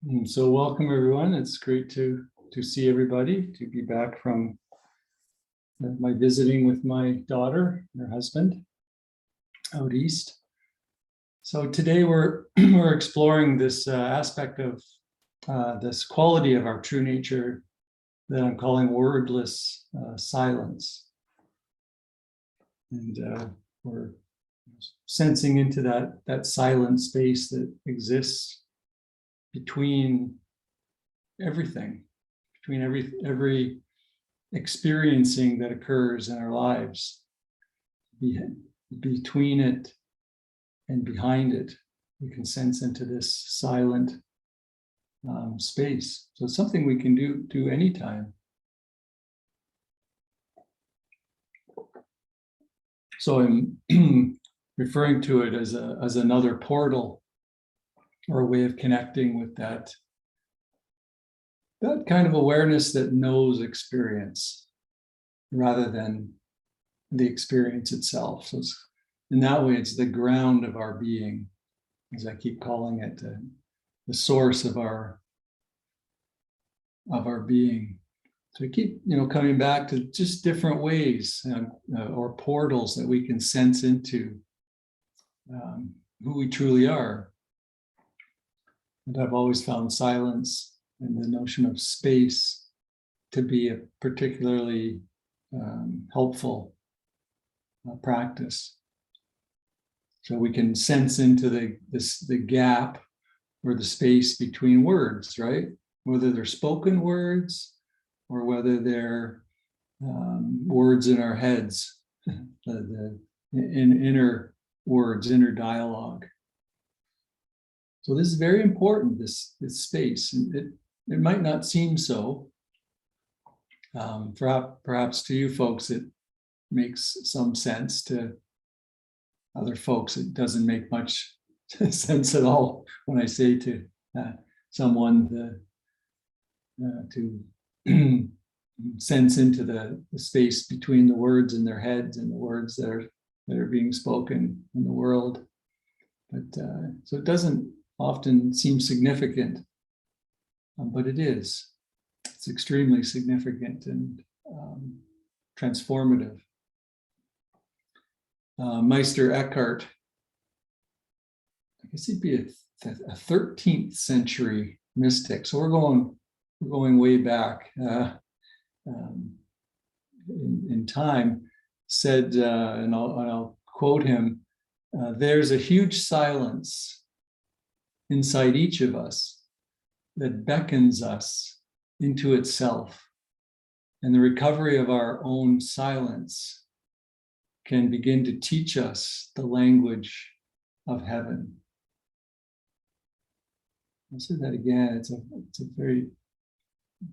So welcome everyone. It's great to see everybody, to be back from my visiting with my daughter and her husband out east. So today we're exploring this aspect of this quality of our true nature that I'm calling wordless silence. And we're sensing into that silent space that exists between everything, between every experiencing that occurs in our lives. Between it and behind it, we can sense into this silent space. So it's something we can do anytime. So I'm referring to it as another portal, or a way of connecting with that kind of awareness that knows experience rather than the experience itself. So it's, in that way, it's the ground of our being, as I keep calling it, the source of our being. So we keep, coming back to just different ways or portals that we can sense into who we truly are. And I've always found silence and the notion of space to be a particularly helpful practice. So we can sense into the gap or the space between words, right? Whether they're spoken words or whether they're words in our heads, in inner words, inner dialogue. So this is very important, this space. It might not seem so. Perhaps to you folks, it makes some sense. To other folks, it doesn't make much sense at all when I say to someone to sense into the space between the words in their heads and the words that are being spoken in the world. But so it doesn't often seem significant, but it is. It's extremely significant and transformative. Meister Eckhart, I guess he'd be a 13th century mystic. So we're going way back in time. Said, and I'll quote him: "There's a huge silence inside each of us that beckons us into itself, and the recovery of our own silence can begin to teach us the language of heaven." I'll say that again. It's a very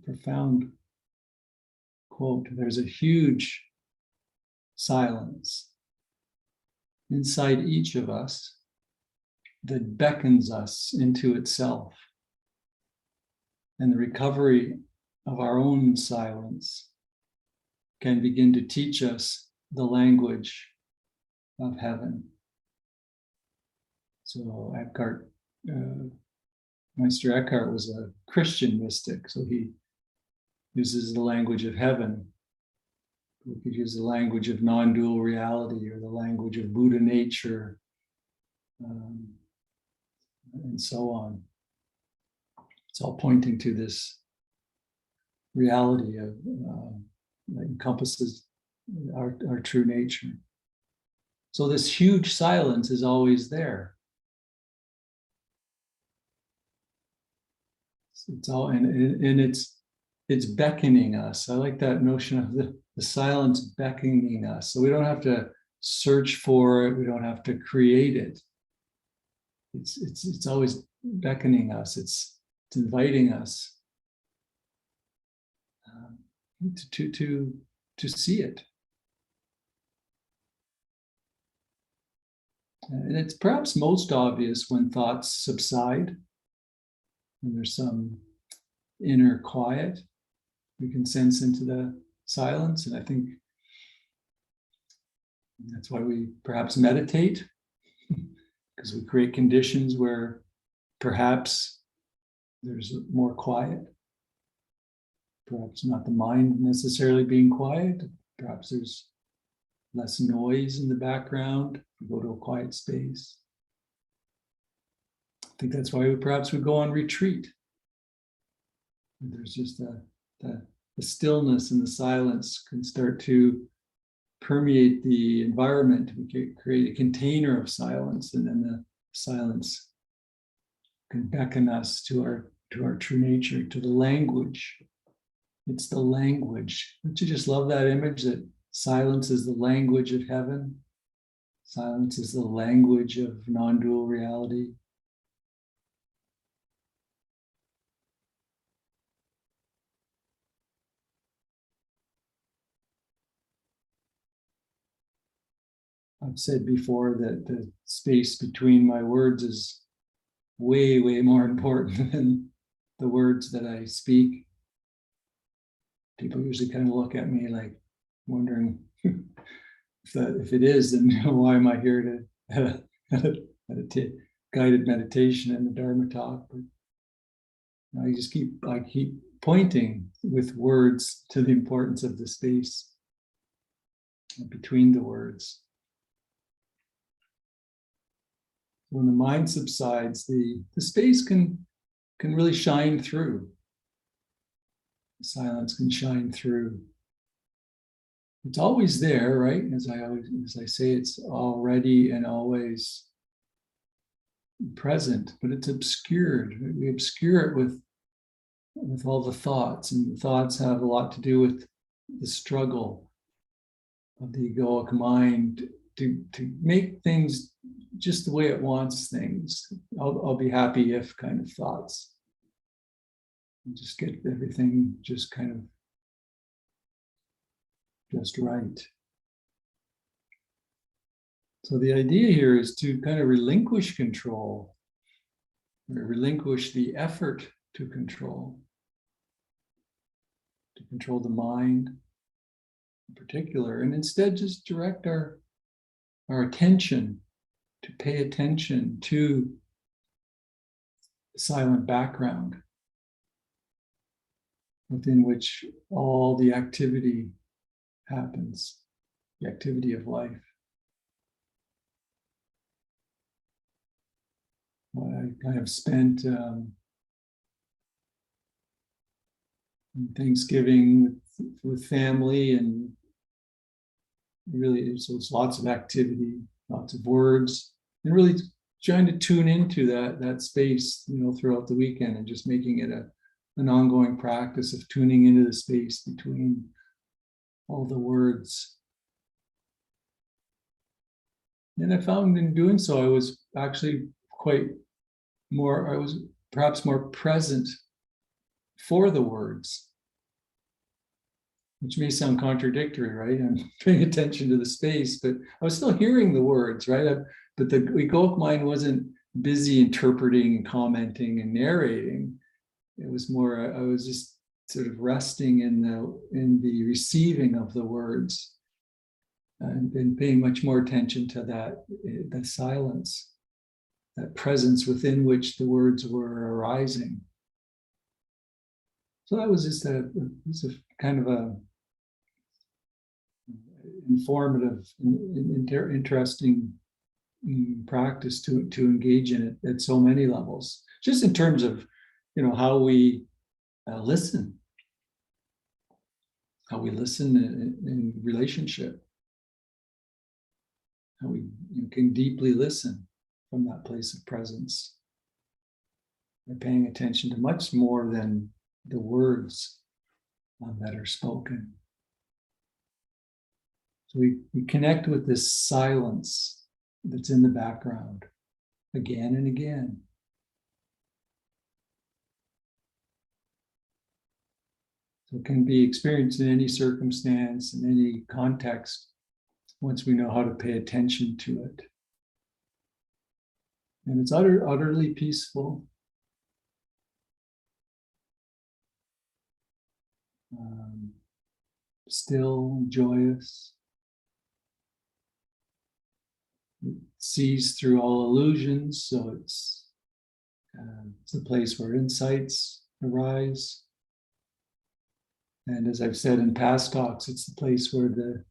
profound quote. There's a huge silence inside each of us that beckons us into itself, and the recovery of our own silence can begin to teach us the language of heaven. So Meister Eckhart was a Christian mystic, so he uses the language of heaven. We could use the language of non-dual reality, or the language of Buddha nature, and so on. It's all pointing to this reality of that encompasses our true nature. So this huge silence is always there. It's all, and it's beckoning us. I like that notion of the silence beckoning us. So we don't have to search for it. We don't have to create it. It's always beckoning us. It's inviting us to see it. And it's perhaps most obvious when thoughts subside, when there's some inner quiet. We can sense into the silence, and I think that's why we perhaps meditate, because we create conditions where perhaps there's more quiet. Perhaps not the mind necessarily being quiet. Perhaps there's less noise in the background. We go to a quiet space. I think that's why perhaps we go on retreat. There's just the stillness and the silence can start to permeate the environment. We can create a container of silence, and then the silence can beckon us to our true nature, to the language. It's the language. Don't you just love that image that silence is the language of heaven? Silence is the language of non-dual reality. I've said before that the space between my words is way, way more important than the words that I speak. People usually kind of look at me like wondering if it is, then why am I here to meditate, guided meditation and the Dharma talk? But I keep pointing with words to the importance of the space between the words. When the mind subsides, the space can really shine through. The silence can shine through. It's always there, right? As I say, it's already and always present, but it's obscured. We obscure it with all the thoughts, and the thoughts have a lot to do with the struggle of the egoic mind to make things just the way it wants things. I'll be happy if kind of thoughts. Just get everything just kind of just right. So the idea here is to kind of relinquish control, or relinquish the effort to control the mind in particular, and instead just direct our attention, to pay attention to the silent background within which all the activity happens, the activity of life. I have spent Thanksgiving with family, and really so it's lots of activity, lots of words, and really trying to tune into that space, throughout the weekend, and just making it an ongoing practice of tuning into the space between all the words. And I found in doing so, I was actually I was perhaps more present for the words, which may sound contradictory, right? I'm paying attention to the space, but I was still hearing the words, right? But the egoic mind wasn't busy interpreting and commenting and narrating. It was more, I was just sort of resting in the receiving of the words, and paying much more attention to the silence, that presence within which the words were arising. So that was just a kind of a informative, interesting practice to engage in it at so many levels. Just in terms of, how we listen, in relationship, how we can deeply listen from that place of presence. We're paying attention to much more than the words that are spoken. So we connect with this silence that's in the background again and again. So it can be experienced in any circumstance, in any context, once we know how to pay attention to it. And it's utterly peaceful. Still, joyous. It sees through all illusions, so it's It's a place where insights arise. And as I've said in past talks, it's the place where the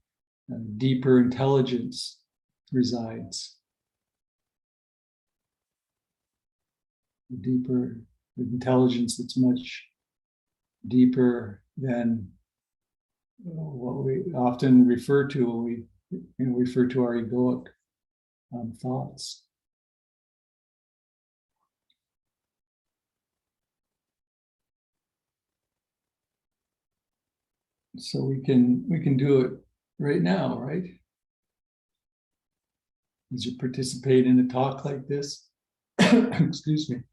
deeper intelligence resides. The deeper the intelligence that's much deeper than what we often refer to when we refer to our egoic thoughts. So we can do it right now, right? As you participate in a talk like this, excuse me.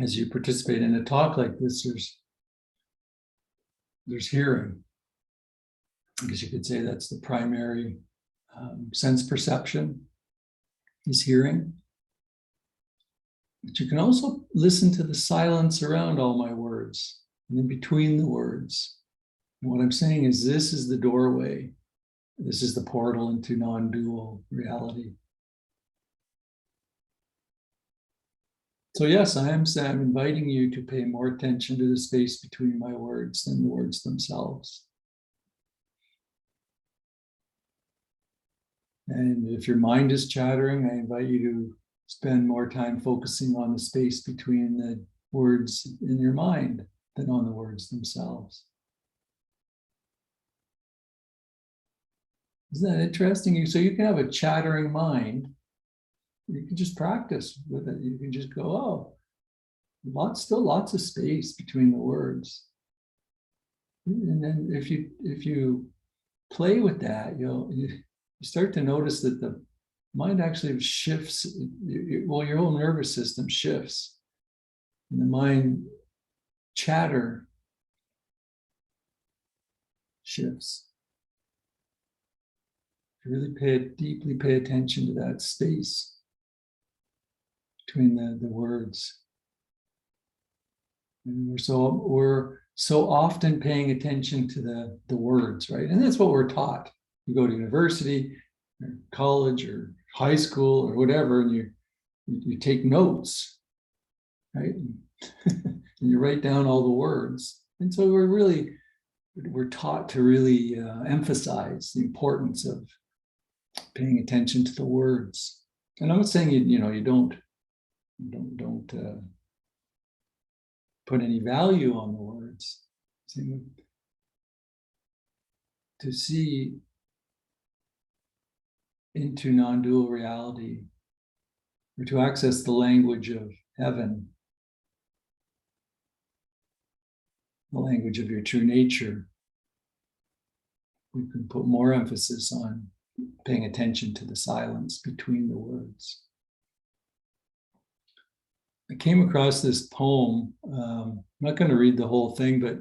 As you participate in a talk like this, there's hearing. I guess you could say that's the primary sense perception, is hearing. But you can also listen to the silence around all my words and in between the words. And what I'm saying is this is the doorway. This is the portal into non-dual reality. So yes, I'm inviting you to pay more attention to the space between my words than the words themselves. And if your mind is chattering, I invite you to spend more time focusing on the space between the words in your mind than on the words themselves. Isn't that interesting? So you can have a chattering mind. You can just practice with it. You can just go, oh, still lots of space between the words. And then if you play with that, you start to notice that the mind actually shifts. Well, your whole nervous system shifts. And the mind chatter shifts. Really deeply pay attention to that space between the words. And we're so often paying attention to the words, right? And that's what we're taught. You go to university or college or high school or whatever, and you take notes, right? And you write down all the words. And so we're taught to really emphasize the importance of paying attention to the words. And I'm not saying you don't put any value on the words. To see into non-dual reality, or to access the language of heaven, the language of your true nature, we can put more emphasis on paying attention to the silence between the words. I came across this poem. I'm not going to read the whole thing, but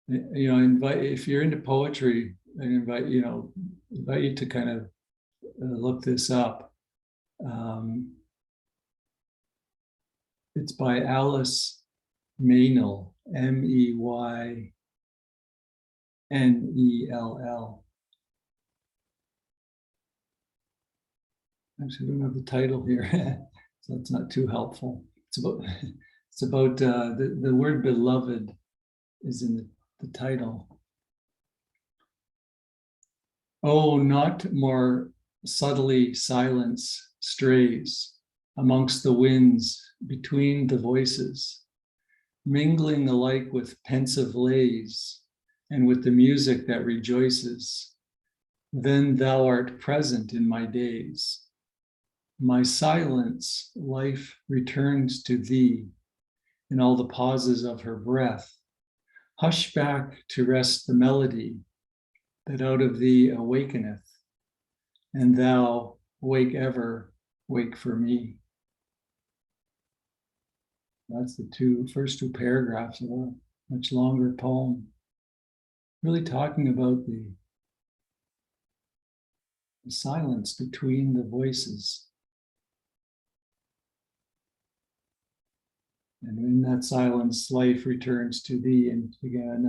if you're into poetry, I invite you to kind of look this up. It's by Alice Meynell, Meynell. Actually, I don't have the title here, so it's not too helpful. It's about the word beloved is in the title. Oh, not more subtly silence strays amongst the winds between the voices, mingling alike with pensive lays and with the music that rejoices. Then thou art present in my days. My silence, life returns to thee in all the pauses of her breath. Hush back to rest the melody that out of thee awakeneth, and thou, wake ever, wake for me. That's the first two paragraphs of a much longer poem, really talking about the silence between the voices. And in that silence, life returns to thee. And again,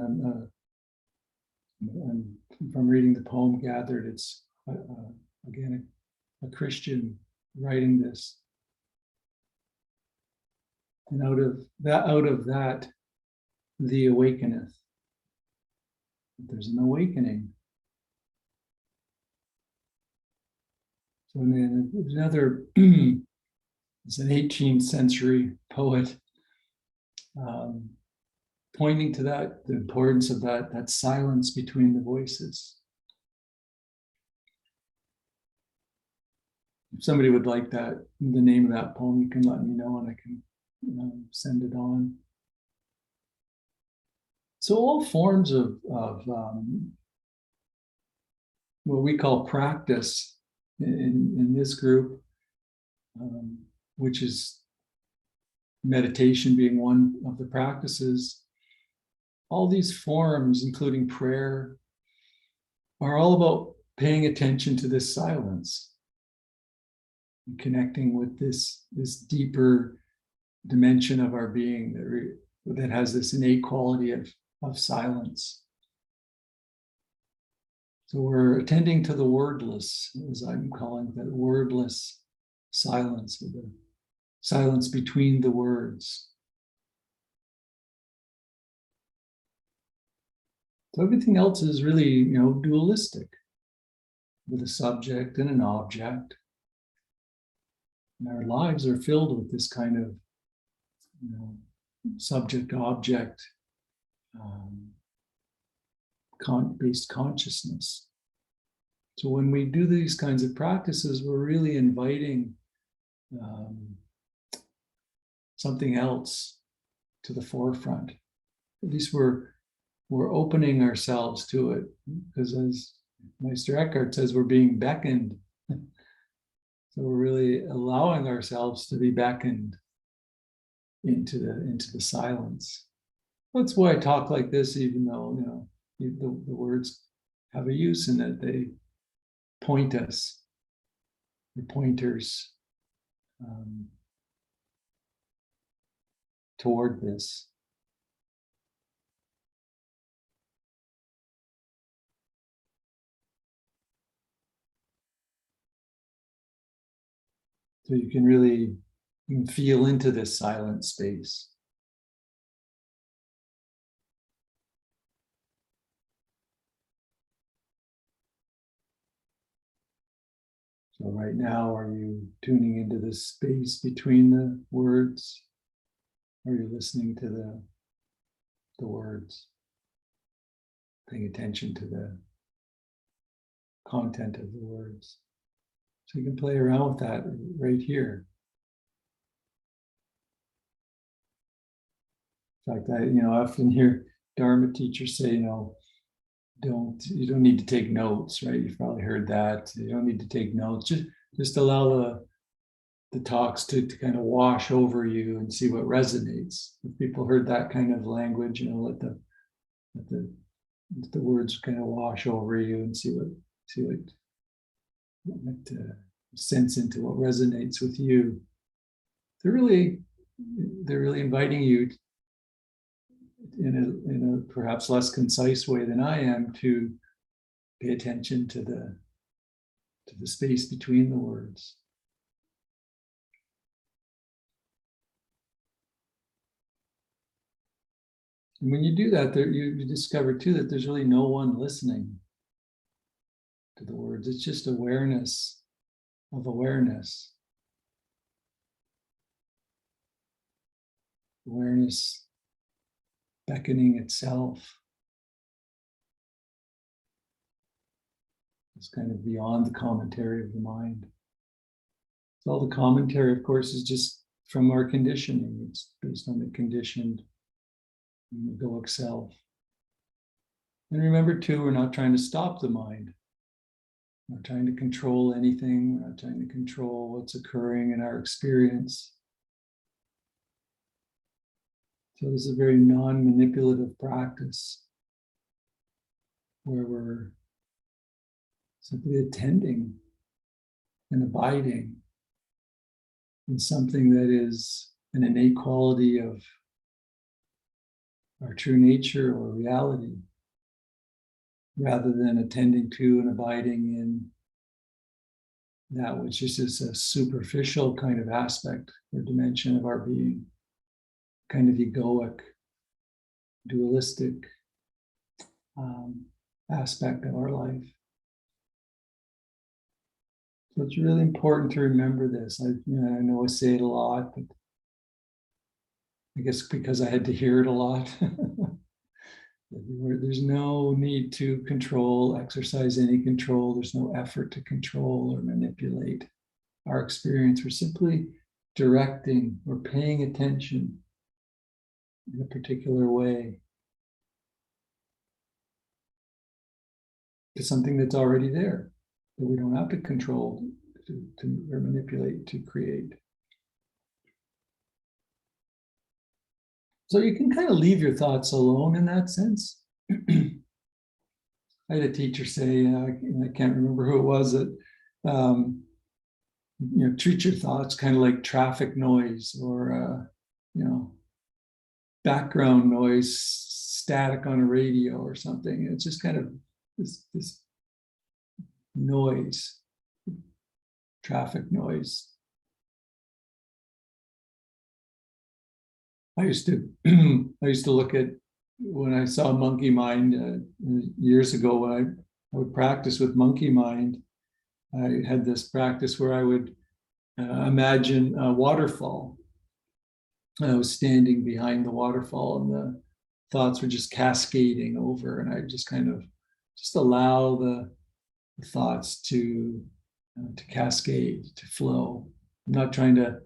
And from reading the poem gathered, it's again a Christian writing this. And out of that, the awakeneth. There's an awakening. So then another, it's an 18th century poet pointing to that, the importance of that silence between the voices. If somebody would like that, the name of that poem, you can let me know and I can send it on. So all forms of what we call practice in this group, which is meditation being one of the practices, all these forms, including prayer, are all about paying attention to this silence, and connecting with this deeper dimension of our being that has this innate quality of silence. So we're attending to the wordless, as I'm calling that, wordless silence, or the silence between the words. So everything else is really, dualistic, with a subject and an object. And our lives are filled with this kind of, subject-object based consciousness. So when we do these kinds of practices, we're really inviting something else to the forefront. At least we're opening ourselves to it, because as Meister Eckhart says, we're being beckoned. So we're really allowing ourselves to be beckoned into the silence. That's why I talk like this, even though the words have a use in that they point us, the pointers toward this. So you can really feel into this silent space. So right now, are you tuning into this space between the words? Or are you listening to the words? Paying attention to the content of the words. So you can play around with that right here. In fact, I often hear Dharma teachers say, you don't need to take notes, right? You've probably heard that. You don't need to take notes. Just allow the talks to kind of wash over you and see what resonates. If people heard that kind of language, let the words kind of wash over you and see what sense into what resonates with you. They're really inviting you in a perhaps less concise way than I am to pay attention to the space between the words. And when you do that, you discover too that there's really no one listening to the words. It's just awareness of awareness. Awareness beckoning itself. It's kind of beyond the commentary of the mind. So all the commentary, of course, is just from our conditioning. It's based on the conditioned egoic self. And remember too, we're not trying to stop the mind. We're not trying to control anything. We're not trying to control what's occurring in our experience. So this is a very non-manipulative practice where we're simply attending and abiding in something that is an innate quality of our true nature or reality. rather than attending to and abiding in that which is just a superficial kind of aspect or dimension of our being, kind of egoic, dualistic aspect of our life. So it's really important to remember this. I know I say it a lot, but I guess because I had to hear it a lot. There's no need to control, exercise any control. There's no effort to control or manipulate our experience. We're simply directing or paying attention in a particular way to something that's already there, that we don't have to control or manipulate to create. So you can kind of leave your thoughts alone in that sense. I had a teacher say, I can't remember who it was, that treat your thoughts kind of like traffic noise or background noise, static on a radio or something. It's just kind of this noise, traffic noise. I used to look at, when I saw monkey mind years ago, when I would practice with monkey mind, I had this practice where I would imagine a waterfall. I was standing behind the waterfall and the thoughts were just cascading over, and I just kind of just allow the thoughts to cascade, to flow. I'm not trying to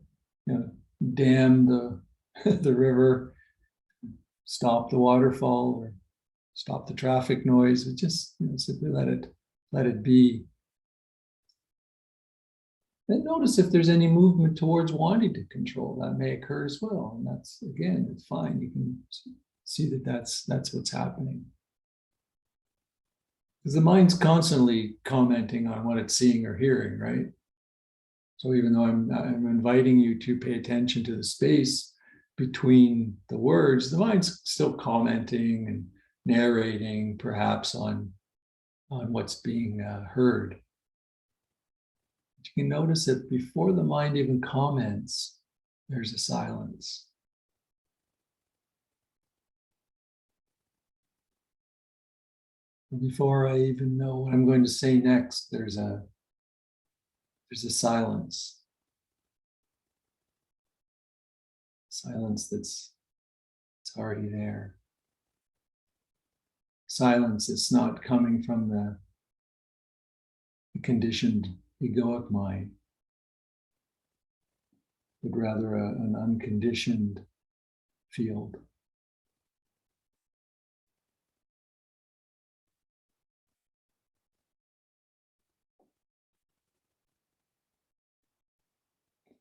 dam the river, stop the waterfall, or stop the traffic noise. It just simply let it be. And notice if there's any movement towards wanting to control, that may occur as well. And that's, again, it's fine. You can see that that's what's happening. Because the mind's constantly commenting on what it's seeing or hearing, right? So even though I'm inviting you to pay attention to the space between the words, the mind's still commenting and narrating, perhaps on what's being heard. But you can notice that before the mind even comments, there's a silence. Before I even know what I'm going to say next, there's a silence. Silence that's already there. Silence that's not coming from the conditioned egoic mind, but rather an unconditioned field.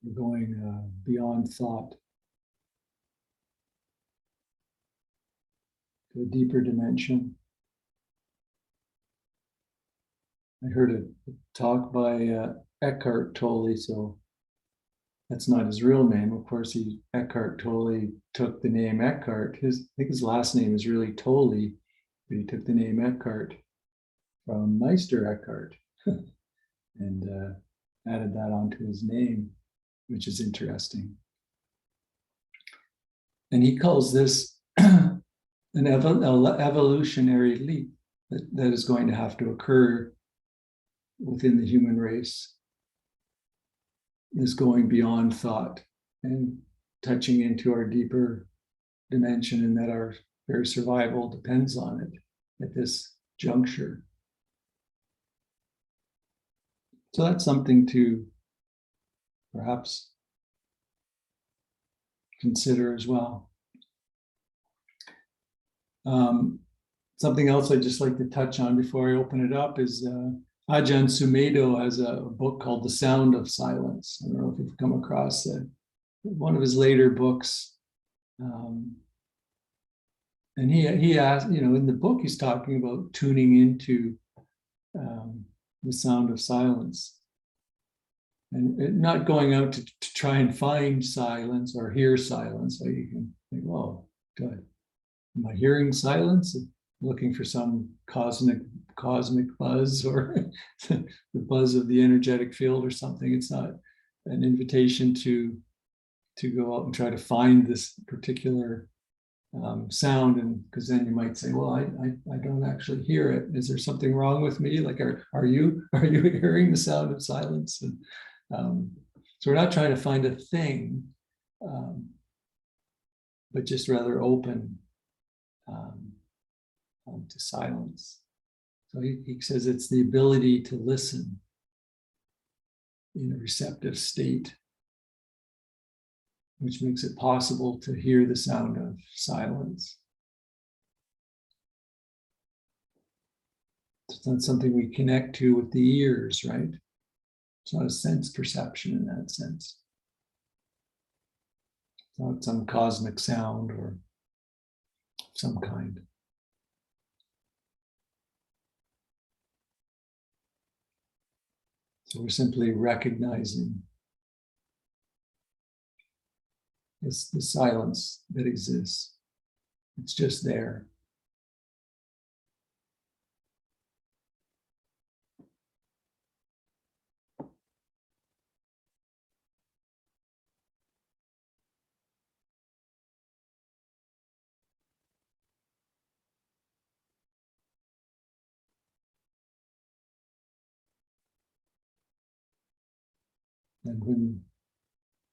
We're going beyond thought to a deeper dimension. I heard a talk by Eckhart Tolle, so that's not his real name. Of course, Eckhart Tolle took the name Eckhart. I think his last name is really Tolle, but he took the name Eckhart from Meister Eckhart and added that onto his name, which is interesting. And he calls this an evolutionary leap that is going to have to occur within the human race, is going beyond thought and touching into our deeper dimension, and that our very survival depends on it at this juncture. So that's something to perhaps consider as well. Something else I'd just like to touch on before I open it up is Ajahn Sumedo has a book called The Sound of Silence. I don't know if you've come across one of his later books. And he asked, in the book, he's talking about tuning into the sound of silence. And not going out to try and find silence or hear silence. So you can think, oh, good. Am I hearing silence? looking for some cosmic buzz or the buzz of the energetic field or something. It's not an invitation to go out and try to find this particular sound, and because then you might say, well, I don't actually hear it. Is there something wrong with me? Like, are you hearing the sound of silence? And so we're not trying to find a thing, but just rather open to silence. So he says it's the ability to listen in a receptive state, which makes it possible to hear the sound of silence. It's not something we connect to with the ears, right? It's not a sense perception in that sense. It's not some cosmic sound or some kind. So we're simply recognizing the silence that exists. It's just there. And when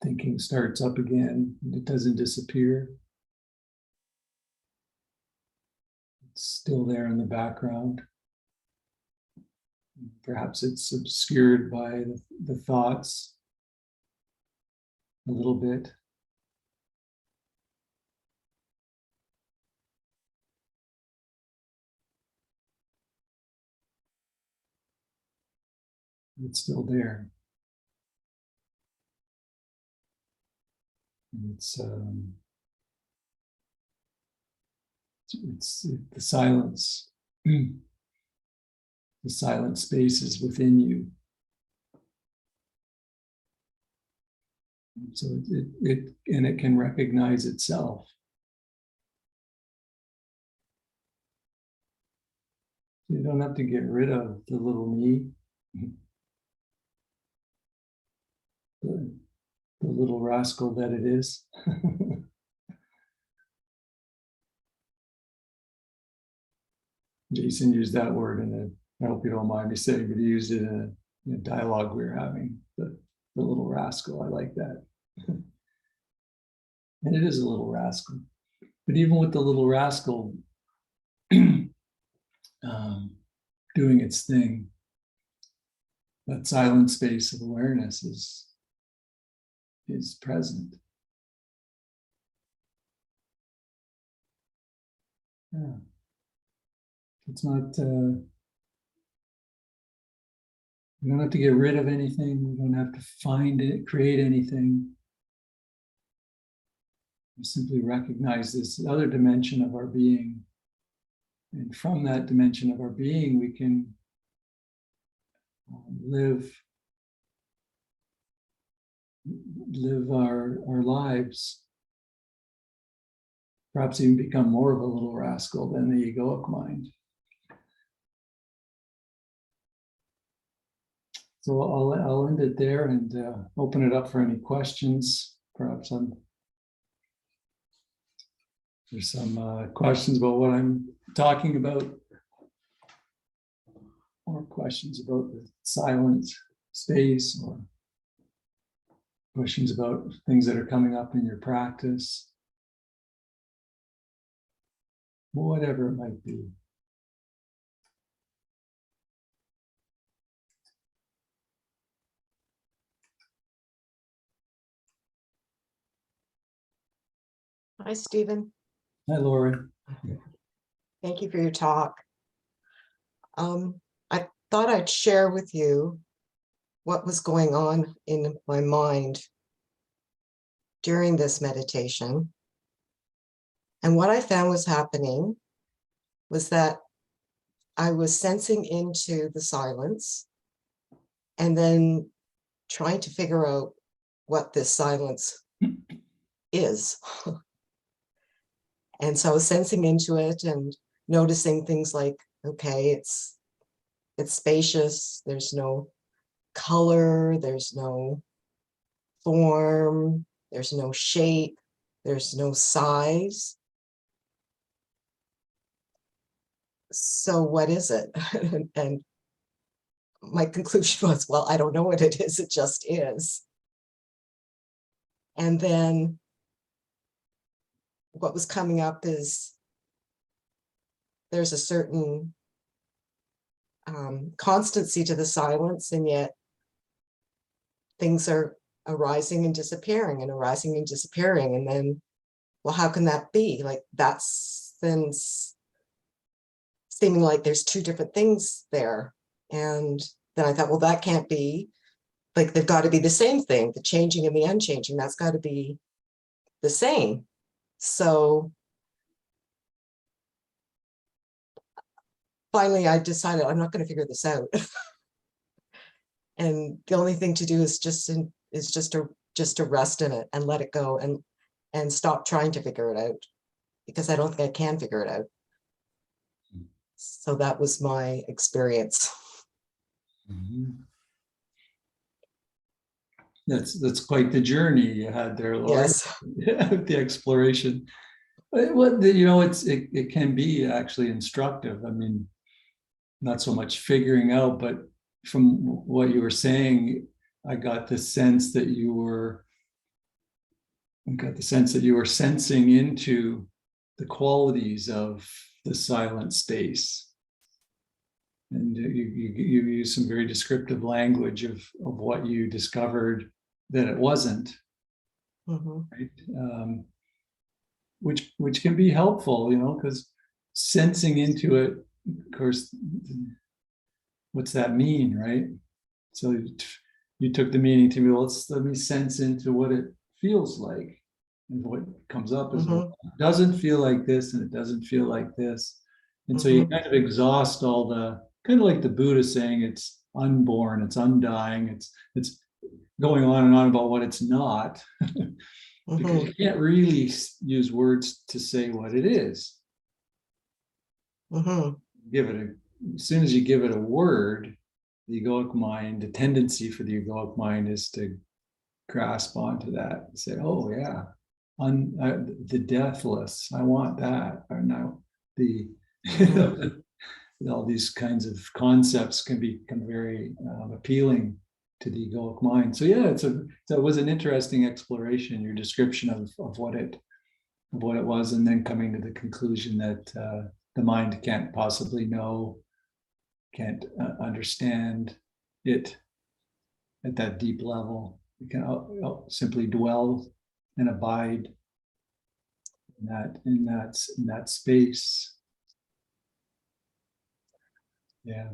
thinking starts up again, it doesn't disappear. It's still there in the background. Perhaps it's obscured by the thoughts a little bit. It's still there. And it's the silence. The silent spaces within you. So it can recognize itself. You don't have to get rid of the little me, the little rascal that it is. Jason used that word I hope you don't mind me saying, but he used it in a dialogue we were having, the little rascal. I like that. And it is a little rascal. But even with the little rascal doing its thing, that silent space of awareness is present. Yeah. It's not, we don't have to get rid of anything. We don't have to find it, create anything. We simply recognize this other dimension of our being. And from that dimension of our being, we can live our lives, perhaps even become more of a little rascal than the egoic mind. So I'll end it there and open it up for any questions. Perhaps there's some questions about what I'm talking about, or questions about the silent space, or questions about things that are coming up in your practice, whatever it might be. Hi, Stephen. Hi, Lauren. Thank you for your talk. I thought I'd share with you what was going on in my mind during this meditation. And what I found was happening was that I was sensing into the silence and then trying to figure out what this silence is. And so I was sensing into it and noticing things like, okay, it's spacious, there's no color, there's no form, there's no shape, there's no size. So what is it? And my conclusion was, well, I don't know what it is, it just is. And then what was coming up is there's a certain constancy to the silence, and yet things are arising and disappearing and arising and disappearing. And then, well, how can that be? Like, that's then seeming like there's two different things there. And then I thought, well, that can't be, like, they've got to be the same thing, the changing and the unchanging, that's got to be the same. So finally I decided I'm not going to figure this out. And the only thing to do is just to rest in it and let it go, and stop trying to figure it out, because I don't think I can figure it out. So that was my experience. Mhm. That's quite the journey you had there, Laura. Yes. Yeah, the exploration. It can be actually instructive. I mean, not so much figuring out, but from what you were saying, I got the sense that you were sensing into the qualities of the silent space. And you use some very descriptive language of what you discovered that it wasn't, Mm-hmm. right? Which can be helpful, because sensing into it, of course, what's that mean, right? So you took the meaning to me, well, let me sense into what it feels like. And what comes up is, well, it doesn't feel like this and it doesn't feel like this. And so you kind of exhaust all the, kind of like the Buddha saying it's unborn, it's undying, it's going on and on about what it's not. Because you can't really use words to say what it is. Give it as soon as you give it a word, the egoic mind, the tendency for the egoic mind is to grasp onto that and say, oh yeah, the deathless, I want that. Or now the all these kinds of concepts can become very appealing to the egoic mind. So yeah, so it was an interesting exploration, your description of what it was, and then coming to the conclusion that the mind can't possibly know, can't understand it at that deep level. It can simply dwell and abide in that space. Yeah.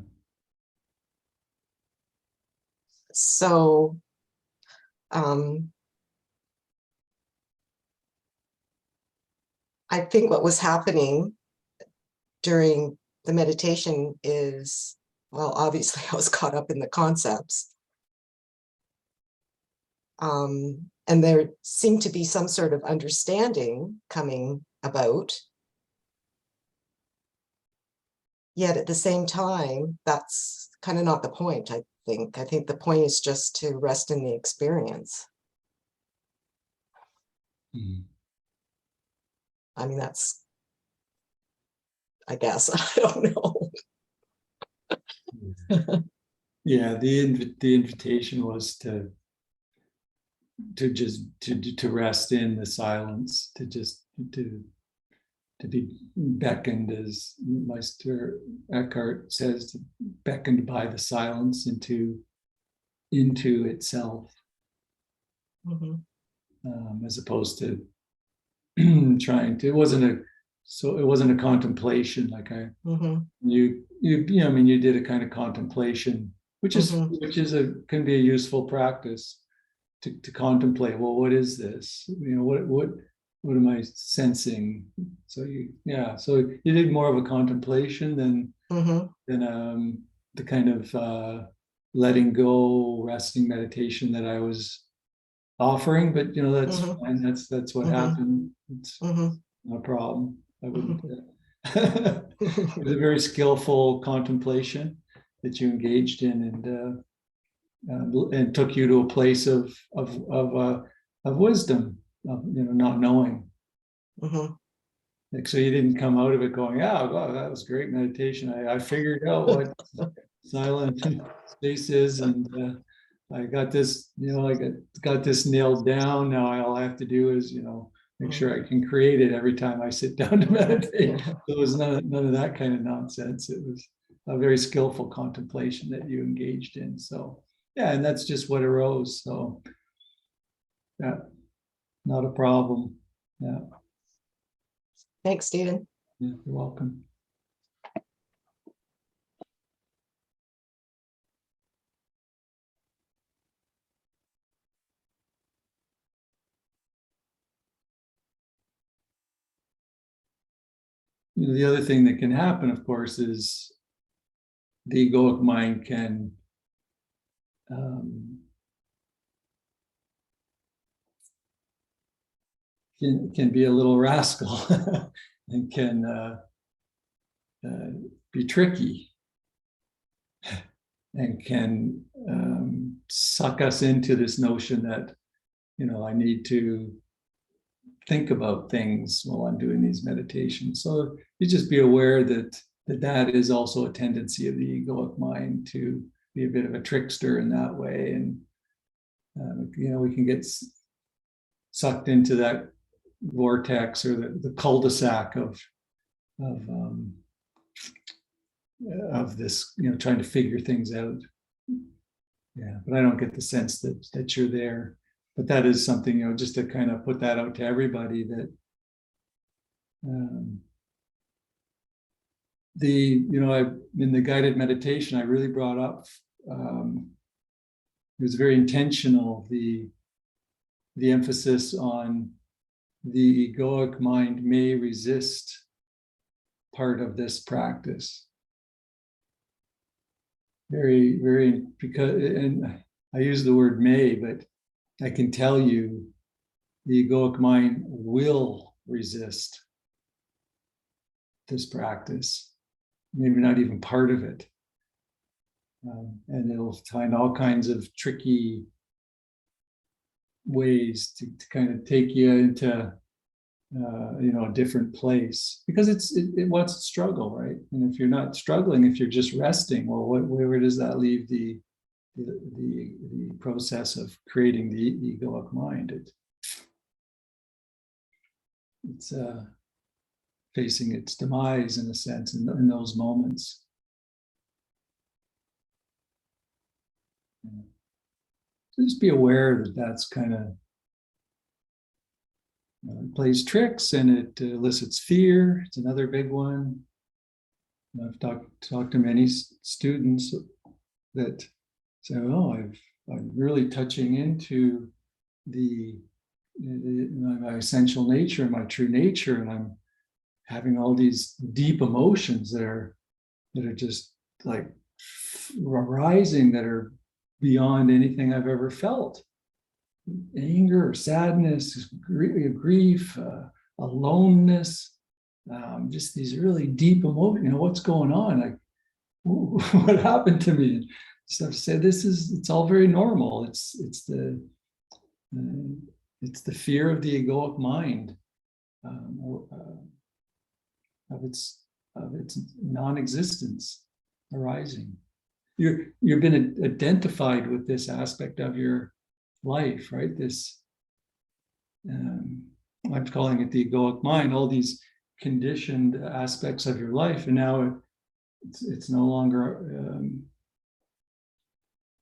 So I think what was happening during the meditation is, well, obviously I was caught up in the concepts. And there seemed to be some sort of understanding coming about. Yet at the same time, that's kind of not the point, I think. I think the point is just to rest in the experience. Mm-hmm. I mean, that's, I guess, I don't know. Yeah, the invitation was to rest in the silence, to be beckoned, as Meister Eckhart says, beckoned by the silence into itself, as opposed to trying to. It wasn't a contemplation like you did a kind of contemplation, which can be a useful practice to contemplate. Well, what is this? What am I sensing? So you did more of a contemplation than the kind of letting go, resting meditation that I was offering. But that's fine. That's what happened. It's no problem. I wouldn't. It was a very skillful contemplation that you engaged in, and took you to a place of wisdom, of not knowing. Mhm. Like, so you didn't come out of it going, "Oh, wow, that was great meditation. I figured out what silent space is, and I got this, I got this nailed down. Now all I have to do is, make sure I can create it every time I sit down to meditate." There was none of that kind of nonsense. It was a very skillful contemplation that you engaged in. So yeah, and that's just what arose. So yeah, not a problem. Yeah, Thanks, Stephen. yeah, you're welcome. The other thing that can happen, of course, is the egoic mind um, can be a little rascal and can be tricky, and can suck us into this notion that I need to think about things while I'm doing these meditations. So you just be aware that is also a tendency of the egoic mind to be a bit of a trickster in that way, and we can get sucked into that vortex, or the cul-de-sac of this, trying to figure things out. Yeah, but I don't get the sense that you're there. But that is something, just to kind of put that out to everybody, that in the guided meditation, I really brought up, it was very intentional, the emphasis on the egoic mind may resist part of this practice. Very, very, and I use the word may, but I can tell you the egoic mind will resist this practice, maybe not even part of it. And it'll find all kinds of tricky ways to kind of take you into a different place, because it wants to struggle, right? And if you're not struggling, if you're just resting, well, where does that leave the process of creating the egoic mind? It's facing its demise, in a sense, in those moments. So just be aware that that's kind of it plays tricks, and it elicits fear. It's another big one. I've talked to many students that say, "Oh, I'm really touching into my essential nature, my true nature, and I'm having all these deep emotions that are just like arising, that are beyond anything I've ever felt. Anger, sadness, grief, aloneness, just these really deep emotions. What's going on? Like, what happened to me?" Just have to say, it's all very normal. It's the fear of the egoic mind, of its non-existence arising. You've been identified with this aspect of your life, right? This, I'm calling it the egoic mind, all these conditioned aspects of your life, and now it's no longer,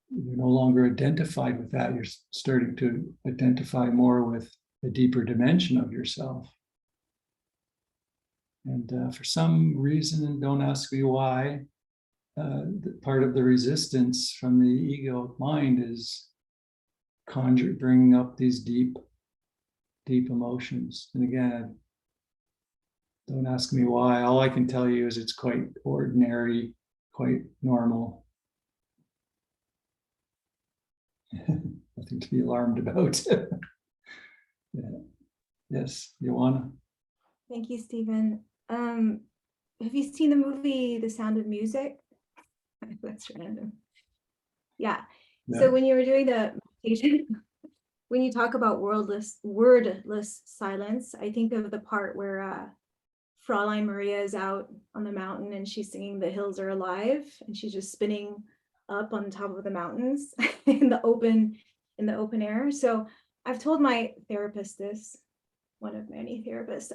you're no longer identified with that. You're starting to identify more with a deeper dimension of yourself. And for some reason, don't ask me why, part of the resistance from the egoic mind is bringing up these deep emotions. And again, don't ask me why. All I can tell you is it's quite ordinary, quite normal. Nothing to be alarmed about. Yeah. Yes, Joanna. Thank you, Stephen. have you seen the movie The Sound of Music? That's random. Yeah. So Yeah. when you were doing the meditation, when you talk about wordless silence, I think of the part where Fraulein Maria is out on the mountain and she's singing "The Hills Are Alive," and she's just spinning up on top of the mountains in the open air. So I've told my therapist this, one of many therapists,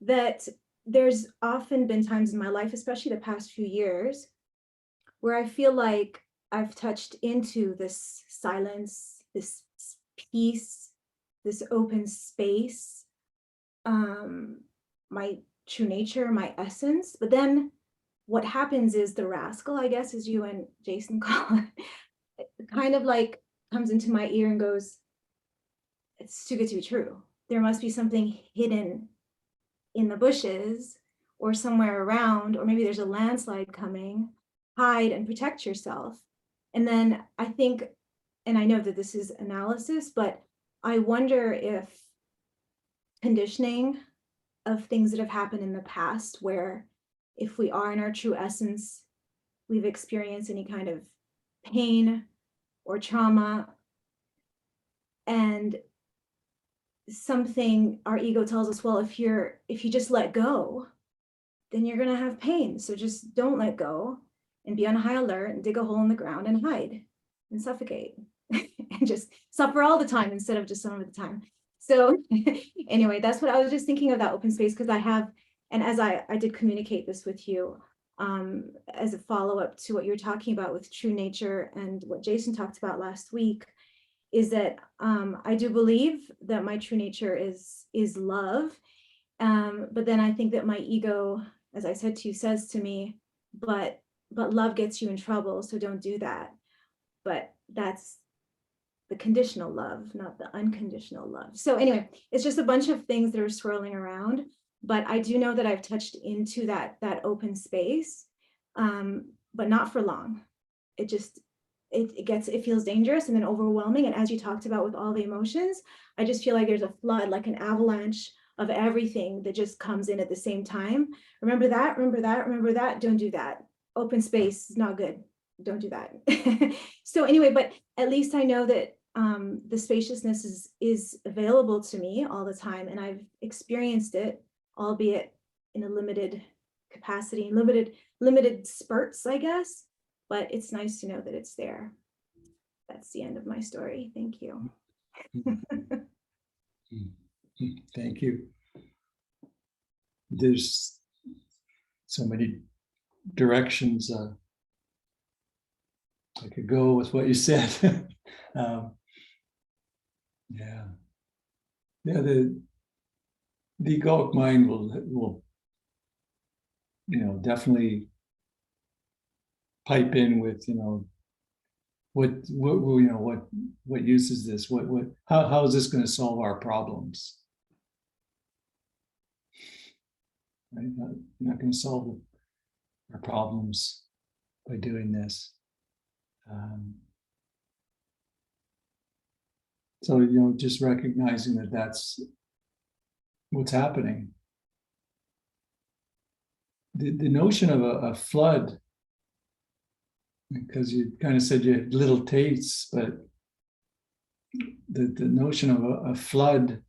that there's often been times in my life, especially the past few years, where I feel like I've touched into this silence, this peace, this open space, my true nature, my essence. But then what happens is the rascal, I guess, as you and Jason call it, kind of like comes into my ear and goes, it's too good to be true. There must be something hidden in the bushes or somewhere around, or maybe there's a landslide coming. Hide and protect yourself. And then I think, and I know that this is analysis, but I wonder if conditioning of things that have happened in the past, where if we are in our true essence, we've experienced any kind of pain or trauma, and something, our ego tells us, well, if you just let go, then you're going to have pain. So just don't let go and be on high alert and dig a hole in the ground and hide and suffocate and just suffer all the time instead of just some of the time. So anyway, that's what I was just thinking of, that open space, because I have, and as I did communicate this with you as a follow-up to what you're talking about with true nature and what Jason talked about last week, is that I do believe that my true nature is love. But then I think that my ego, as I said to you, says to me, but love gets you in trouble, so don't do that. But that's the conditional love, not the unconditional love. So anyway, it's just a bunch of things that are swirling around, but I do know that I've touched into that open space, but not for long. It just, it feels dangerous and then overwhelming. And as you talked about with all the emotions, I just feel like there's a flood, like an avalanche of everything that just comes in at the same time. Remember that, remember that, remember that, don't do that. Open space is not good, don't do that. So anyway, but at least I know that the spaciousness is available to me all the time, and I've experienced it, albeit in a limited capacity, limited spurts, I guess, but it's nice to know that it's there. That's the end of my story. Thank you. Thank you. There's so many directions I could go with what you said. Yeah. The egoic mind will definitely pipe in with what use is this? How is this going to solve our problems? Right? Not going to solve our problems by doing this. So just recognizing that that's what's happening. The notion of a flood, because you kind of said you had little tastes, but the notion of a flood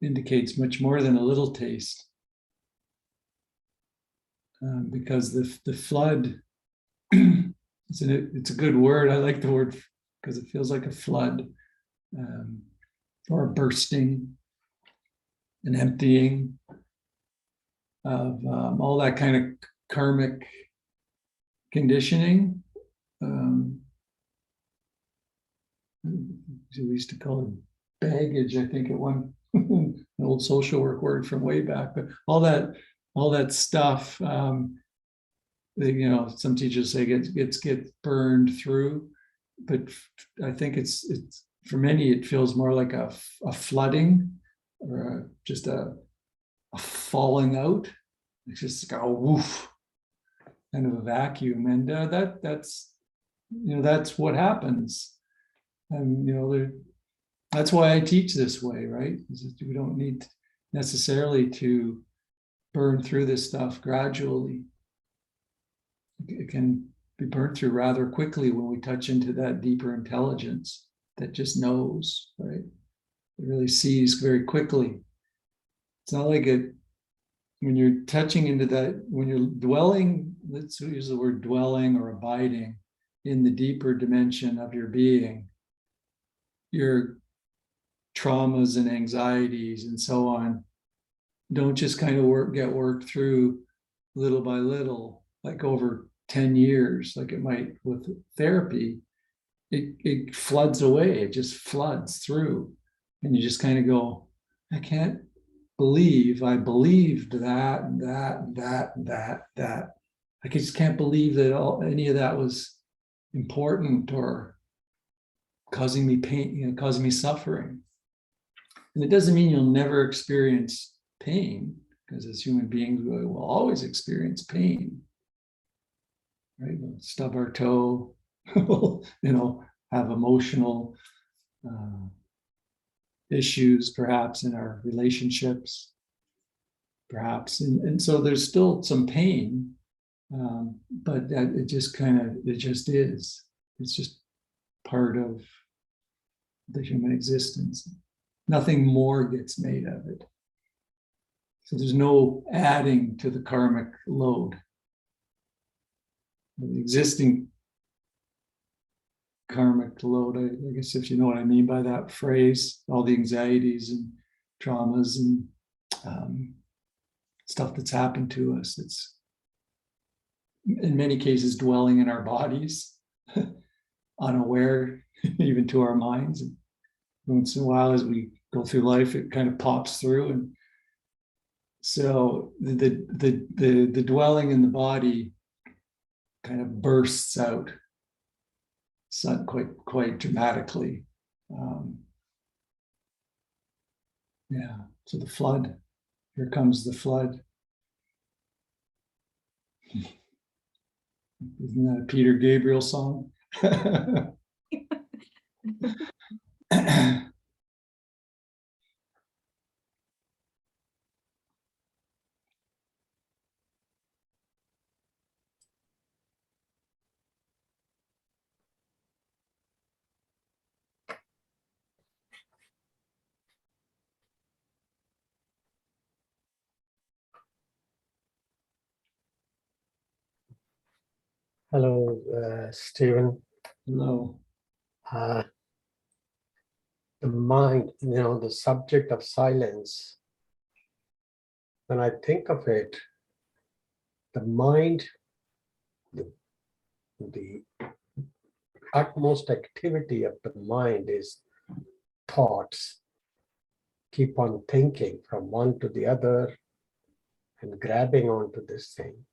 indicates much more than a little taste, because the flood, it's a good word. I like the word because it feels like a flood, or a bursting, an emptying of all that kind of karmic conditioning. We used to call it baggage, I think, at one an old social work word from way back. But all that stuff, some teachers say it gets burned through, but I think it's for many it feels more like a flooding, or just a falling out. It's just like a woof, kind of a vacuum, and that's what happens. And that's why I teach this way, right? We don't need necessarily to burn through this stuff gradually. It can be burned through rather quickly when we touch into that deeper intelligence that just knows, right? It really sees very quickly. It's not like it, when you're touching into that, when you're dwelling, let's use the word dwelling or abiding in the deeper dimension of your being, your traumas and anxieties and so on don't just kind of get worked through little by little, like over 10 years, like it might with therapy. It floods away, it just floods through. And you just kind of go, I can't believe I believed that and that and that and that. I just can't believe that any of that was important or causing me pain, causing me suffering. And it doesn't mean you'll never experience pain, because as human beings, we will always experience pain. Right? We'll stub our toe, have emotional issues, perhaps in our relationships, perhaps. And so there's still some pain, but it just is. It's just part of the human existence. Nothing more gets made of it. So there's no adding to the karmic load. The existing karmic load, I guess, if you know what I mean by that phrase, all the anxieties and traumas and stuff that's happened to us. It's in many cases dwelling in our bodies, unaware even to our minds. And once in a while, as we go through life, it kind of pops through. And so the dwelling in the body kind of bursts out quite dramatically. So the flood, here comes the flood. Isn't that a Peter Gabriel song? Hello, Stephen. Hello. The mind, the subject of silence, when I think of it, the mind, the utmost activity of the mind is thoughts. Keep on thinking from one to the other and grabbing onto this thing.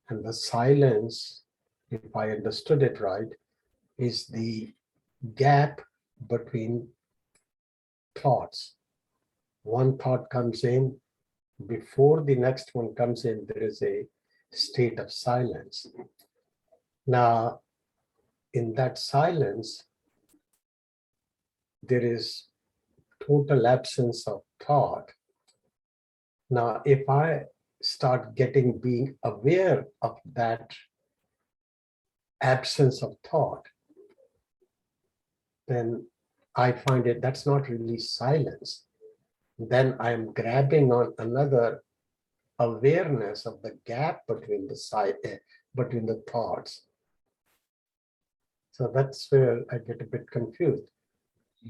And the silence, if I understood it right, is the gap between thoughts. One thought comes in, before the next one comes in, there is a state of silence. Now, in that silence, there is total absence of thought. Now, if I start being aware of that absence of thought, then I find that's not really silence. Then I'm grabbing on another awareness of the gap between the thoughts. So that's where I get a bit confused.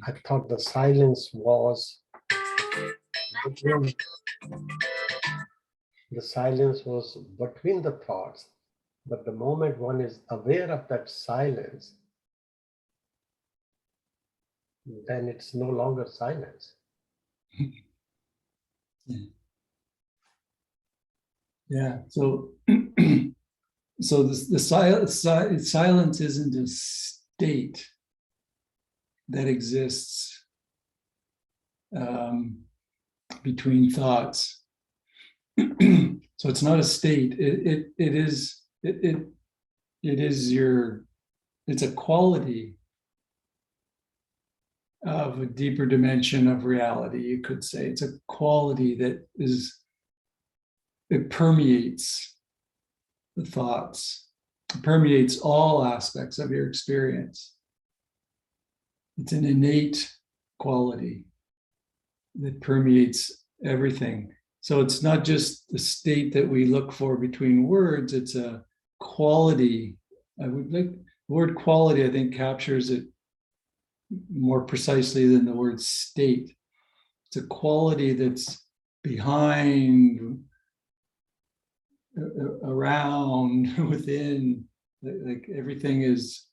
I thought the silence was between the thoughts, but the moment one is aware of that silence, then it's no longer silence. Yeah. So the silence isn't a state that exists between thoughts. So it's not a state. It's a quality of a deeper dimension of reality, you could say. It's a quality that is it permeates the thoughts, it permeates all aspects of your experience. It's an innate quality that permeates everything. So it's not just the state that we look for between words, it's a quality. I would like the word quality, I think, captures it more precisely than the word state. It's a quality that's behind, around, within, like everything is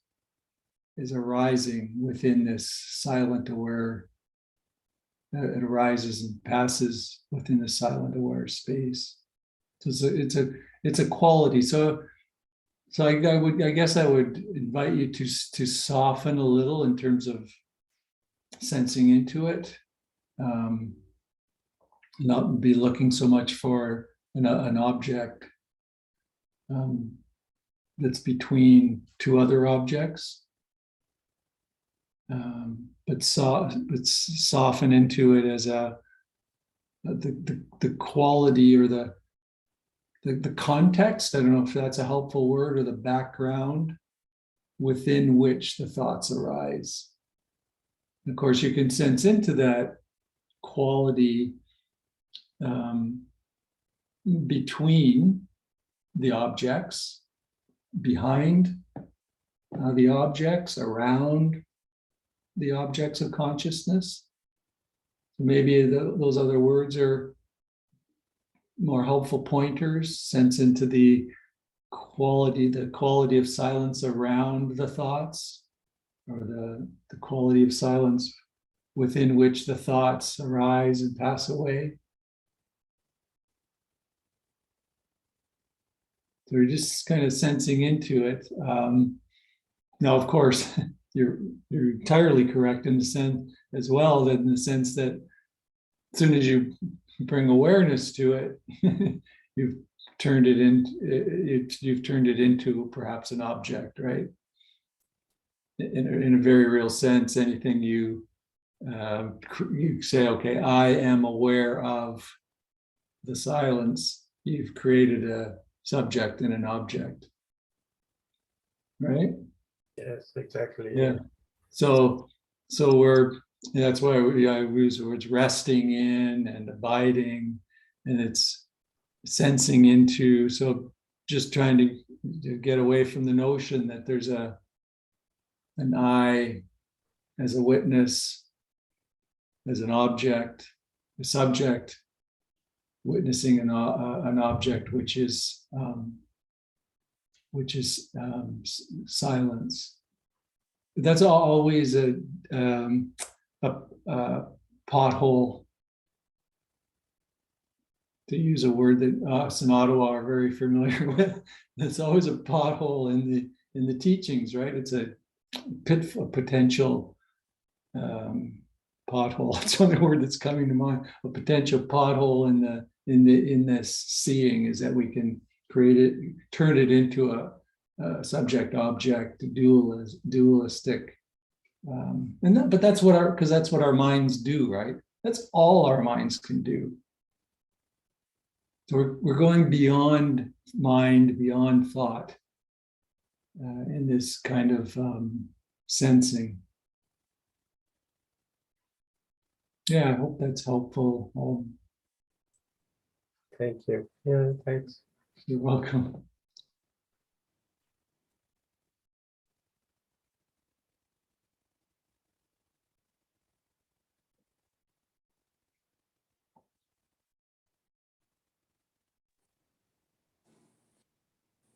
arising within this silent aware. It arises and passes within the silent aware space. So it's a quality. So I guess I would invite you to soften a little in terms of sensing into it. Not be looking so much for an object that's between two other objects, but soften into it as the quality or the context. I don't know if that's a helpful word, or the background within which the thoughts arise. And of course, you can sense into that quality between the objects, behind the objects, around the objects of consciousness. Maybe those other words are more helpful pointers. Sense into the quality of silence around the thoughts, or the quality of silence within which the thoughts arise and pass away. So we're just kind of sensing into it. Now, of course, you're entirely correct in the sense as well, that in the sense that as soon as you bring awareness to it, you've turned it into perhaps an object, right? In a very real sense, anything you say, okay, I am aware of the silence, you've created a subject and an object, right? Yes, exactly. Yeah. So that's why I use the words resting in and abiding, and it's sensing into. So just trying to get away from the notion that there's an I as a witness, as an object, a subject, witnessing an object, which is silence. That's always a pothole, to use a word that us in Ottawa are very familiar with. There's always a pothole in the teachings, right? It's a potential pothole. That's the only word that's coming to mind. A potential pothole in this seeing is that we can create it, turn it into a subject-object dualistic, but that's what our minds do, right? That's all our minds can do. So we're going beyond mind, beyond thought, in this kind of sensing. Yeah, I hope that's helpful. Thank you. Yeah, thanks. You're welcome.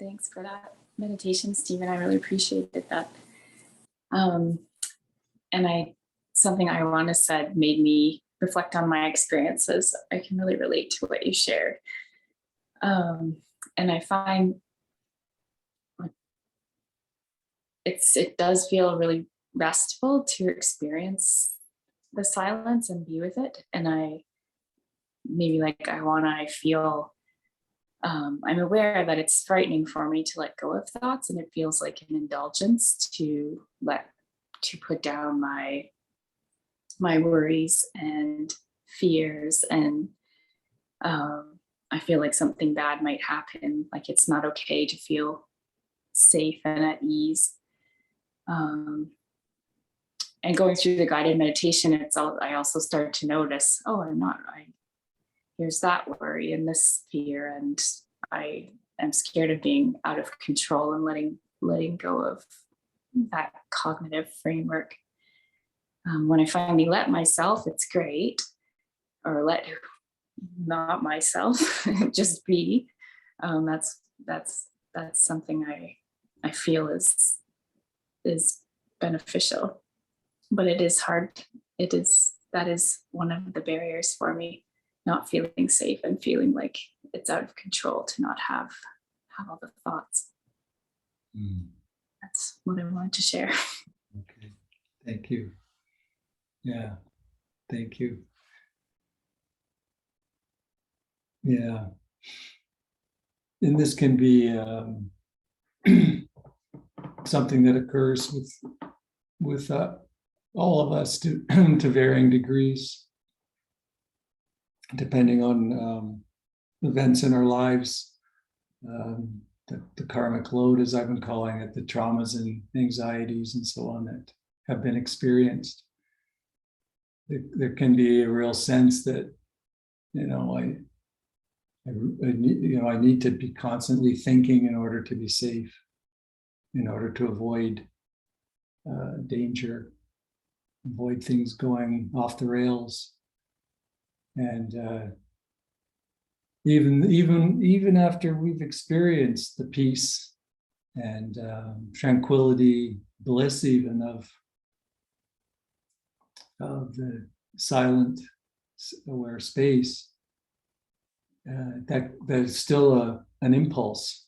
Thanks for that meditation, Stephen. I really appreciated that. And something Irwana said made me reflect on my experiences. I can really relate to what you shared. And I find it does feel really restful to experience the silence and be with it. And I feel I'm aware that it's frightening for me to let go of thoughts, and it feels like an indulgence to put down my worries and fears and I feel like something bad might happen, like it's not okay to feel safe and at ease. And going through the guided meditation, I also start to notice, oh, here's that worry and this fear, and I am scared of being out of control and letting go of that cognitive framework. When I finally let myself, it's great, or let not myself just be. That's something I feel is beneficial, but it is hard. That is one of the barriers for me, not feeling safe and feeling like it's out of control to not have all the thoughts. That's what I wanted to share. Okay, thank you. Yeah, thank you. Yeah, and this can be something that occurs with all of us to varying degrees, depending on events in our lives, the karmic load, as I've been calling it, the traumas and anxieties and so on that have been experienced. There can be a real sense that, I need to be constantly thinking in order to be safe, in order to avoid danger, avoid things going off the rails. And even after we've experienced the peace and tranquility, bliss even of the silent, aware space, that is still an impulse,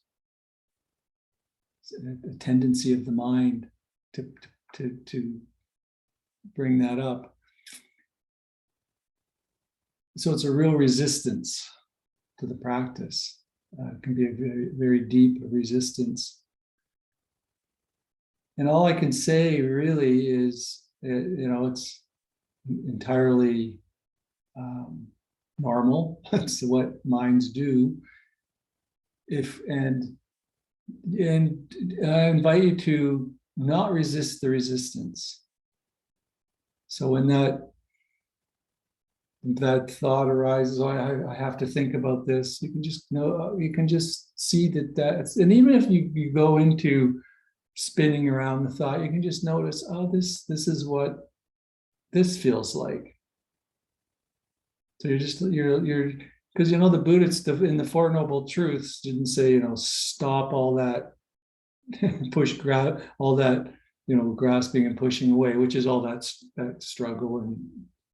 a tendency of the mind to bring that up. So it's a real resistance to the practice. It can be a very, very deep resistance. And all I can say really is, it's entirely normal. That's what minds do. And I invite you to not resist the resistance. So when that thought arises, oh, I have to think about this, you can just know, you can just see that's, and even if you go into spinning around the thought, you can just notice, oh, this is what this feels like. So you're because the Buddhists in the Four Noble Truths didn't say, stop all that all that grasping and pushing away, which is all that struggle and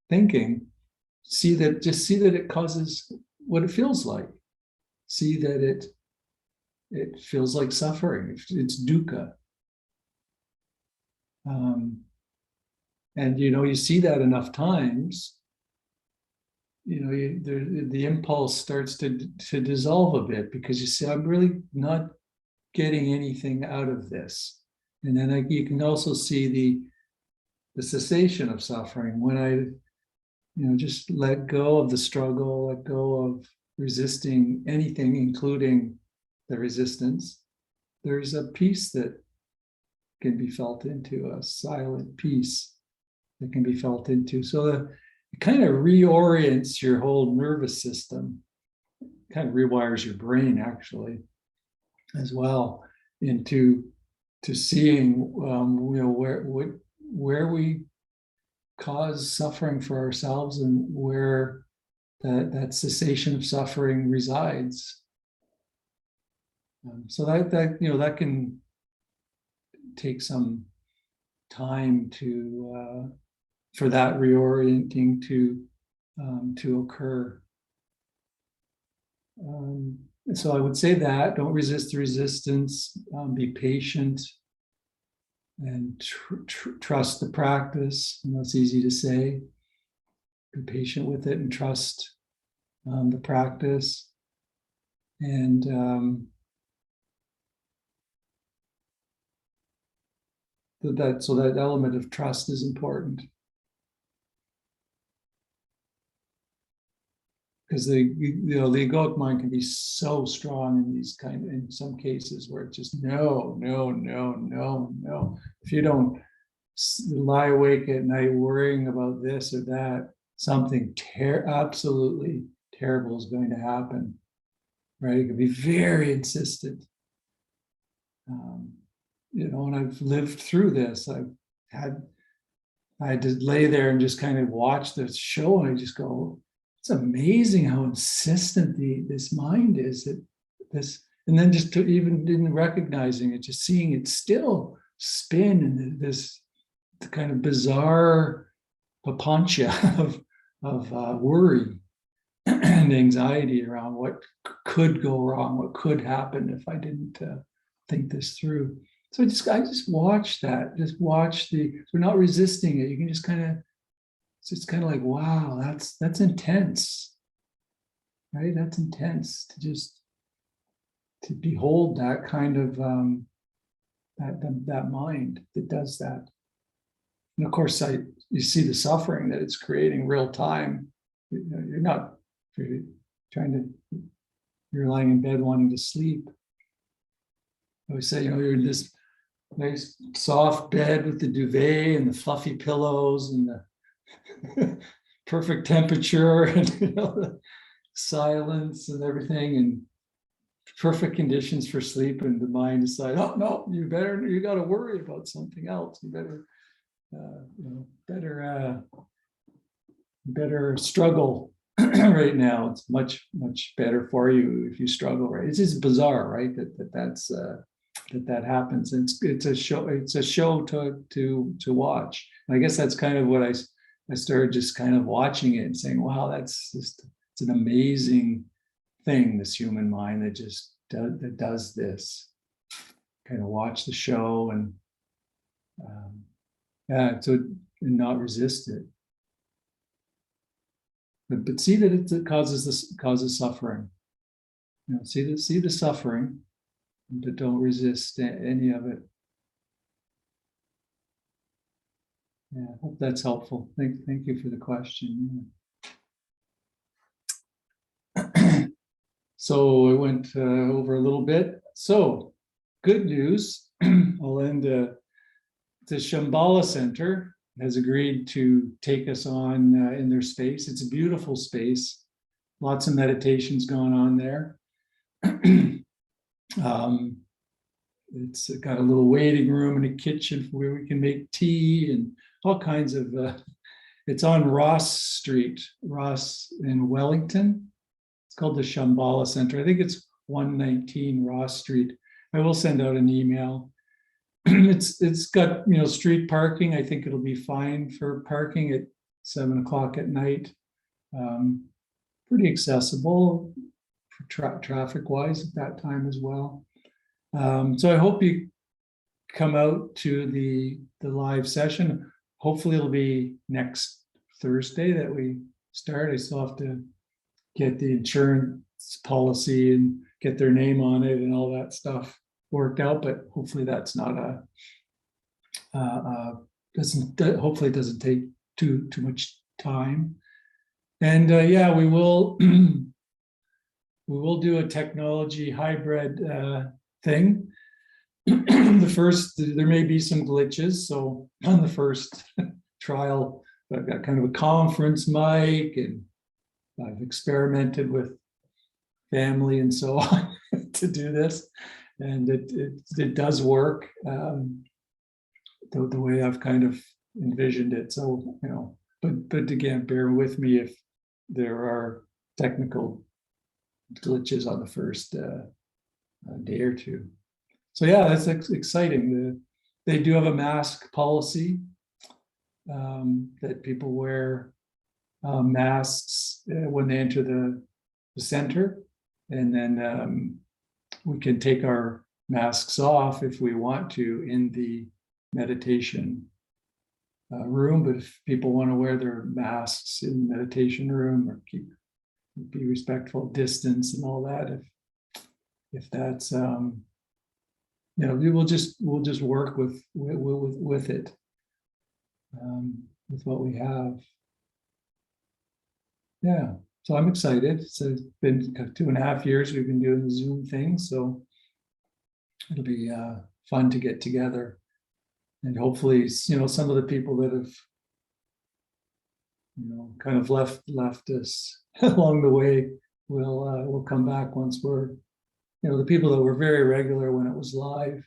thinking. See that it causes what it feels like. See that it feels like suffering. It's dukkha. And you see that enough times, the impulse starts to dissolve a bit, because you see, I'm really not getting anything out of this. And then you can also see the cessation of suffering when I just let go of the struggle, let go of resisting anything, including the resistance. There's a peace that can be felt into, a silent peace that can be felt into. So it kind of reorients your whole nervous system, kind of rewires your brain actually as well, into seeing where we cause suffering for ourselves and where that cessation of suffering resides. So that can take some time for that reorienting to occur. So I would say that don't resist the resistance, be patient, and trust the practice. That's easy to say. Be patient with it and trust the practice. And that element of trust is important. because the egoic mind can be so strong in these in some cases where it's just no, no, no, no, no. If you don't lie awake at night worrying about this or that, something absolutely terrible is going to happen, right? It can be very insistent. And I've lived through this. I had to lay there and just kind of watch the show, and I just go, it's amazing how insistent this mind is. And then just even in recognizing it, just seeing it still spin in this kind of bizarre papancha of worry and anxiety around what could go wrong, what could happen if I didn't think this through. So I just watch that, we're not resisting it. You can just kind of, it's kind of like, wow, that's intense, right? That's intense to behold that kind of, that mind that does that. And of course, you see the suffering that it's creating real time. You're lying in bed wanting to sleep. I always say, you're in this nice soft bed with the duvet and the fluffy pillows and the perfect temperature and the silence and everything and perfect conditions for sleep, and the mind decides, oh no, you got to worry about something else. You better struggle right now. It's much better for you if you struggle, right? It's just bizarre, right? That happens. And it's a show to watch. And I guess that's kind of what I started just kind of watching it and saying, wow, it's an amazing thing, this human mind that does this. Kind of watch the show and and not resist it. But see that it causes suffering. See the suffering, but don't resist any of it. Yeah, I hope that's helpful. Thank you for the question. So I went over a little bit. So good news. I'll end. The Shambhala Center has agreed to take us on in their space. It's a beautiful space. Lots of meditations going on there. It's got a little waiting room and a kitchen where we can make tea and all kinds of, it's on Ross Street, Ross in Wellington. It's called the Shambhala Center. I think it's 119 Ross Street. I will send out an email. It's got, street parking. I think it'll be fine for parking at 7 o'clock at night. Pretty accessible for traffic wise at that time as well. So I hope you come out to the live session. Hopefully it'll be next Thursday that we start. I still have to get the insurance policy and get their name on it and all that stuff worked out, but hopefully that's not hopefully it doesn't take too much time. And yeah, we will do a technology hybrid thing. There may be some glitches. So on the first trial, I've got kind of a conference mic, and I've experimented with family and so on to do this, and it does work the way I've kind of envisioned it. So but again, bear with me if there are technical glitches on the first day or two. So yeah, that's exciting. They do have a mask policy that people wear masks when they enter the center, and then we can take our masks off if we want to in the meditation room. But if people want to wear their masks in the meditation room or be respectful of distance and all that, if that's we'll just work with it, with what we have. Yeah, So I'm excited. So it's been 2.5 years we've been doing the Zoom thing, so it'll be fun to get together. And hopefully, some of the people that have, kind of left us along the way will come back once we're, the people that were very regular when it was live,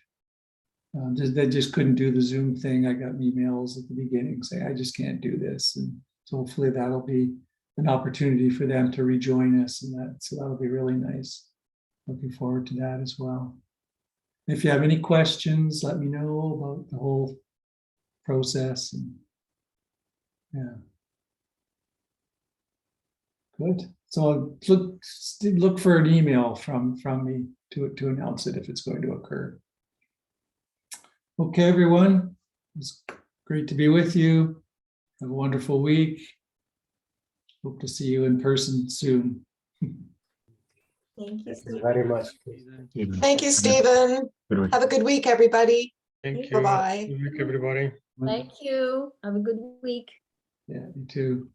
they just couldn't do the Zoom thing. I got emails at the beginning saying, I just can't do this. And so hopefully that'll be an opportunity for them to rejoin us, so that'll be really nice. Looking forward to that as well. If you have any questions, let me know about the whole process. And yeah. Good. So look for an email from me to announce it if it's going to occur. Okay, everyone. It's great to be with you. Have a wonderful week. Hope to see you in person soon. Thank you. Thank you Steve. very much. Thank you, Stephen. Have a good week, everybody. Thank you. Bye-bye. Good week, everybody. Thank you. Have a good week. Yeah, you too.